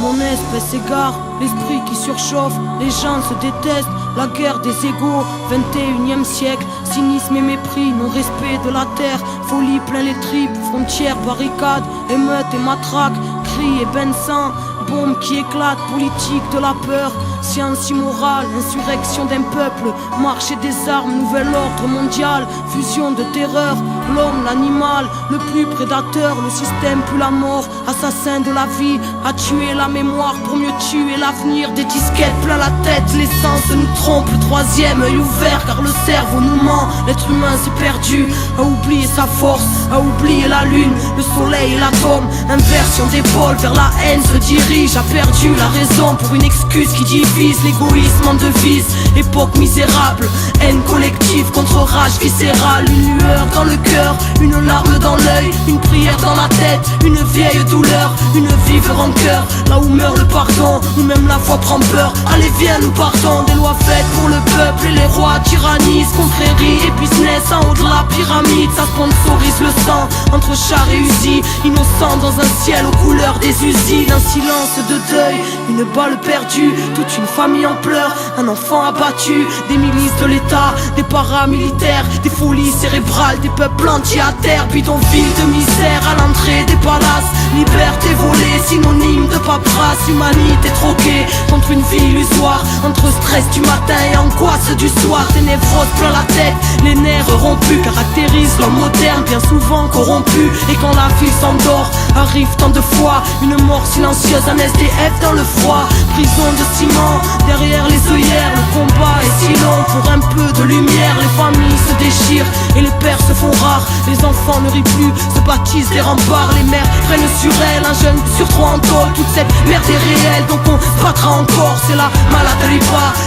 Mon espèce s'égare, l'esprit qui surchauffe, les gens se détestent, la guerre des égaux, 21e siècle, cynisme et mépris, non-respect de la terre, folie plein les tripes, frontières, barricades, émeutes et matraques, cris et bains de sang, bombes qui éclatent, politique de la peur, science immorale, insurrection d'un peuple, marché des armes, nouvel ordre mondial, fusion de terreur, l'homme, l'animal, le plus prédateur, le système plus la mort, assassin de la vie, a tué la mémoire pour mieux tuer l'avenir, des disquettes plein la tête, l'essence nous trompe, le troisième œil ouvert car le cerveau nous ment, l'être humain s'est perdu, a oublié sa force, a oublié la lune, le soleil et l'atome, inversion des pôles vers la haine se dirige, a perdu la raison pour une excuse qui divise, l'égoïsme en devise, époque misérable, haine collective contre rage viscérale, une lueur dans le cœur, une larme dans l'œil, une prière dans la tête, une vieille douleur, une vive rancœur, là où meurt le pardon, où même la foi prend peur, allez viens nous partons, des lois faites pour le peuple et les rois tyrannisent, confréries et business en haut de la pyramide, ça sponsorise le sang, entre chars et usines, innocents dans un ciel aux couleurs des usines, un silence de deuil, une balle perdue, toute une famille en pleurs, un enfant abattu, des milices de l'État, des paramilitaires, des folies cérébrales, des peuples entiers à terre, bidonville de misère à l'entrée des palaces, liberté volée, synonyme de paperasse, humanité troquée contre une vie illusoire, entre stress du matin et angoisse du soir, des névroses plein la tête, les nerfs rompus caractérisent l'homme moderne, bien souvent corrompu, et quand la vie s'endort, arrive tant de fois une mort silencieuse, un SDF dans le froid, prison de ciment, derrière les œillères, le combat est si long, pour un peu de lumière, les familles se déchirent et les pères se font rares, les enfants ne rient plus, se baptisent des remparts, les mères prennent sur elles, un jeune sur trois en tôle, toute cette merde est réelle, donc on se battra encore, c'est la maladie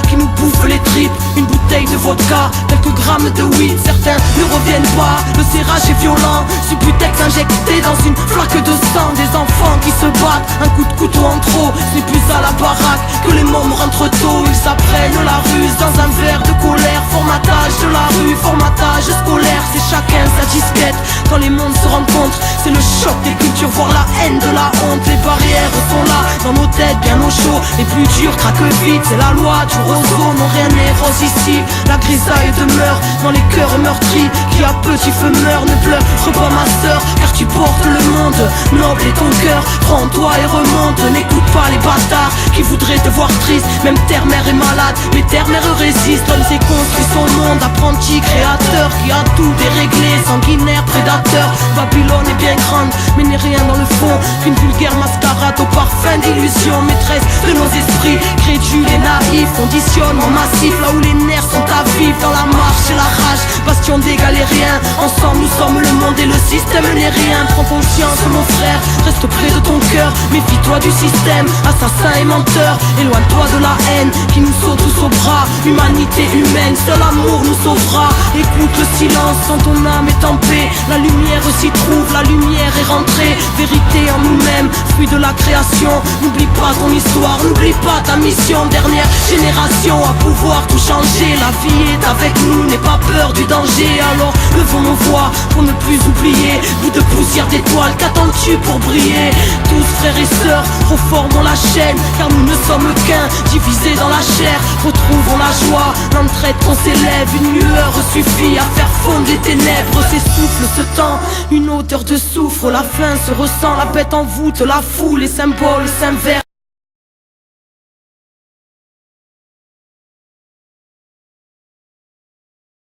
qui nous bouffe les tripes, une bouteille de vodka, quelques grammes de weed, certains ne reviennent pas, le serrage est violent, Subutex injecté dans une flaque de sang, des enfants qui se battent, un coup de couteau en trop, c'est plus à la baraque que les mômes rentrent tôt, ils s'apprennent la ruse dans un verre de colère, formatage de la rue, formatage scolaire, c'est chacun sa disquette, quand les mondes se rencontrent, c'est le choc des cultures, voire la haine de la honte, les barrières sont là, dans nos têtes bien au chaud, les plus durs craquent vite, c'est la loi du roseau, non rien n'est rose ici, la grisaille demeure dans les cœurs meurtris, qui à petit feu meurt, ne pleure pas ma sœur, car tu portes le monde, noble est ton cœur, prends-toi et remonte, n'écoute pas les bâtards, qui voudraient te voir triste, même terre-mère est malade, mais terre-mère résiste, l'homme s'est construit son monde, apprenti créateur, qui a tout déréglé, sanguinaire, prédateur, Babylone est bien grande, mais n'est rien dans le fond, qu'une vulgaire mascarade au parfum d'illusion, maîtresse de nos esprits, crédules et naïfs, conditionnement massif, là où les nerfs sont à vivre, dans la marche et la rage, bastion des galériens, ensemble nous sommes le monde et le système n'est rien, prends conscience mon frère, reste près de ton cœur, méfie-toi du système, assassin et menteur, éloigne-toi de la haine, qui nous saute tous au bras, humanité humaine, seul amour nous sauvera, écoute le silence quand ton âme est en paix, la lumière s'y trouve, la lumière est rentrée, vérité en nous-mêmes, fruit de la création, n'oublie pas ton histoire, n'oublie pas ta mission, dernière génération à pouvoir tout changer, la vie est avec nous, n'aie pas peur du danger, alors levons nos voix pour ne plus oublier, bout de poussière d'étoiles, qu'attends-tu pour briller, tous frères et sœurs, reformons la chaîne, car nous ne sommes qu'un, divisés dans la chair, retrouvons la joie, l'entraide qu'on s'élève, une lueur suffit à faire fondre les ténèbres, s'essouffle ce temps, une odeur de soufre, la faim se ressent, la bête en voûte, la foule, les symboles s'inversent.